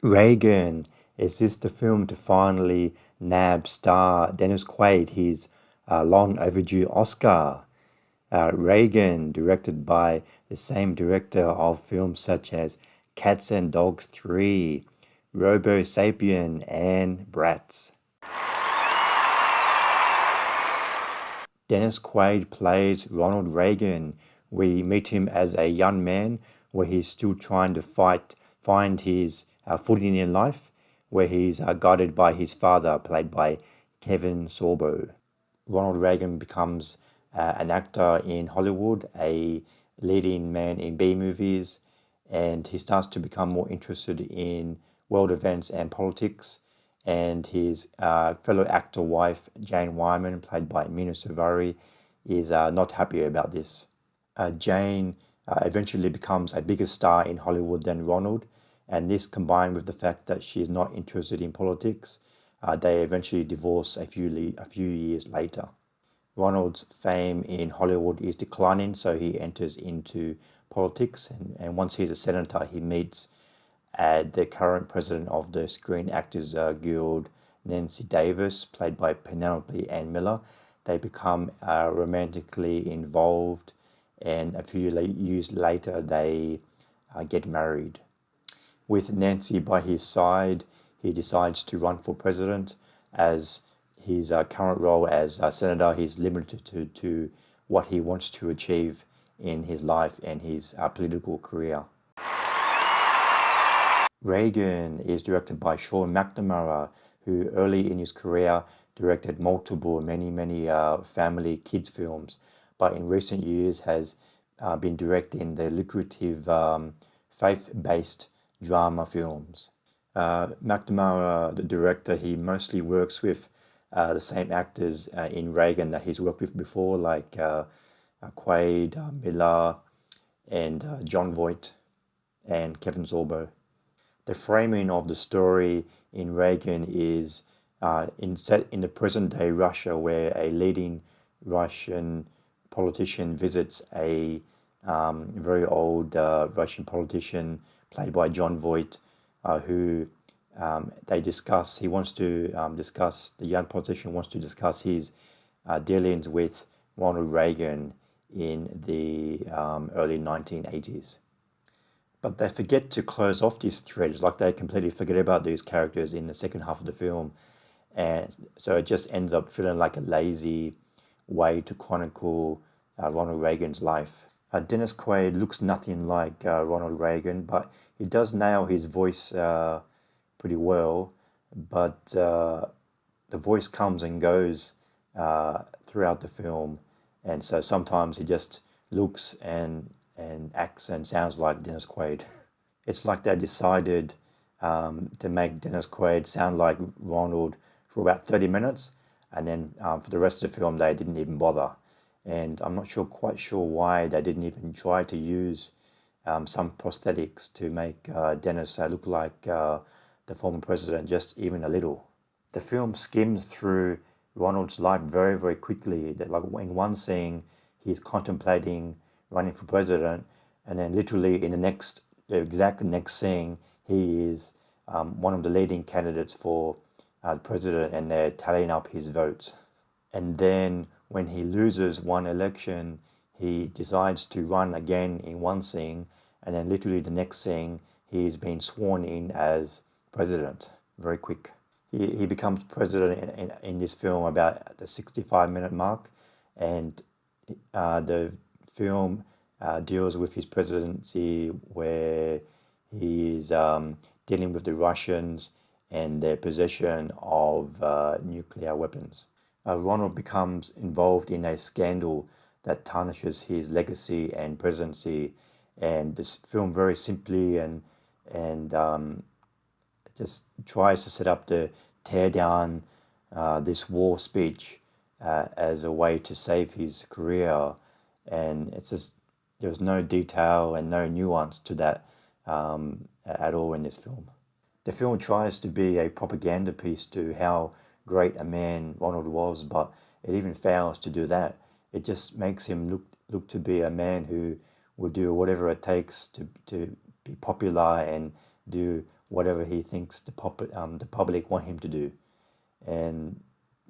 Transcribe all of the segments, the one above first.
Reagan, is this the film to finally nab star Dennis Quaid his long overdue Oscar? Reagan, directed by the same director of films such as Cats and Dogs 3, Robo Sapien, and Bratz. Dennis Quaid plays Ronald Reagan. We meet him as a young man where he's still trying to find his footing in life, where he's guided by his father, played by Kevin Sorbo. Ronald Reagan becomes an actor in Hollywood, a leading man in B movies, and he starts to become more interested in world events and politics. And his fellow actor wife, Jane Wyman, played by Mina Suvari, is not happy about this. Jane eventually becomes a bigger star in Hollywood than Ronald, and this combined with the fact that she is not interested in politics, they eventually divorce a few years later. Ronald's fame in Hollywood is declining, so he enters into politics, and once he's a senator, he meets the current president of the Screen Actors Guild, Nancy Davis, played by Penelope Ann Miller. They become romantically involved, and a few years later, they get married. With Nancy by his side, he decides to run for president. As his current role as senator, he's limited to what he wants to achieve in his life and his political career. Reagan is directed by Sean McNamara, who early in his career directed many family kids films, but in recent years has been directing the lucrative faith-based drama films. McNamara, the director, he mostly works with the same actors in Reagan that he's worked with before, like Quaid, Miller, and John Voight, and Kevin Sorbo. The framing of the story in Reagan is set in the present day Russia, where a leading Russian politician visits a very old Russian politician played by John Voight, who they discuss. He wants to discuss. The young politician wants to discuss his dealings with Ronald Reagan in the early 1980s. But they forget to close off this thread. It's like they completely forget about these characters in the second half of the film. And so it just ends up feeling like a lazy way to chronicle Ronald Reagan's life. Dennis Quaid looks nothing like Ronald Reagan, but he does nail his voice pretty well. But the voice comes and goes throughout the film. And so sometimes he just looks and acts and sounds like Dennis Quaid. It's like they decided to make Dennis Quaid sound like Ronald for about 30 minutes, and then for the rest of the film they didn't even bother. And I'm not quite sure why they didn't even try to use some prosthetics to make Dennis look like the former president, just even a little. The film skims through Ronald's life very quickly. That, like, in one scene, he's contemplating running for president, and then literally in the exact next scene, he is one of the leading candidates for president, and they're tallying up his votes. And then when he loses one election, he decides to run again in one scene, and then literally the next scene, he's been sworn in as president. Very quick. He becomes president in this film about the 65-minute mark, and the film deals with his presidency, where he is dealing with the Russians and their possession of nuclear weapons. Ronald becomes involved in a scandal that tarnishes his legacy and presidency, and this film very simply and just tries to set up to tear down this war speech as a way to save his career. And it's just, there's no detail and no nuance to that at all in this film. The film tries to be a propaganda piece to how great a man Ronald was, but it even fails to do that. It just makes him look to be a man who will do whatever it takes to be popular and do whatever he thinks the public want him to do. And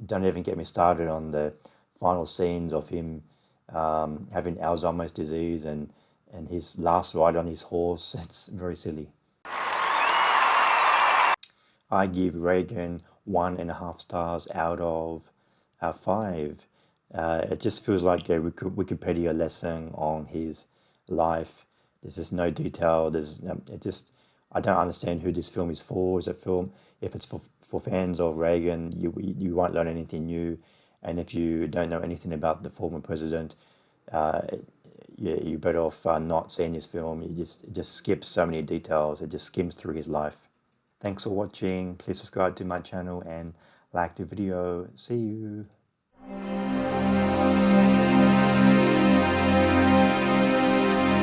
don't even get me started on the final scenes of him having Alzheimer's disease and his last ride on his horse. It's very silly. I give Reagan 1.5 stars out of 5. It just feels like a Wikipedia lesson on his life. There's just no detail. I don't understand who this film is for. Is a film, if it's for fans of Reagan, you won't learn anything new, and if you don't know anything about the former president, uh, you're better off not seeing this film. It just skips so many details. It just skims through his life. Thanks for watching. Please subscribe to my channel and like the video. See you.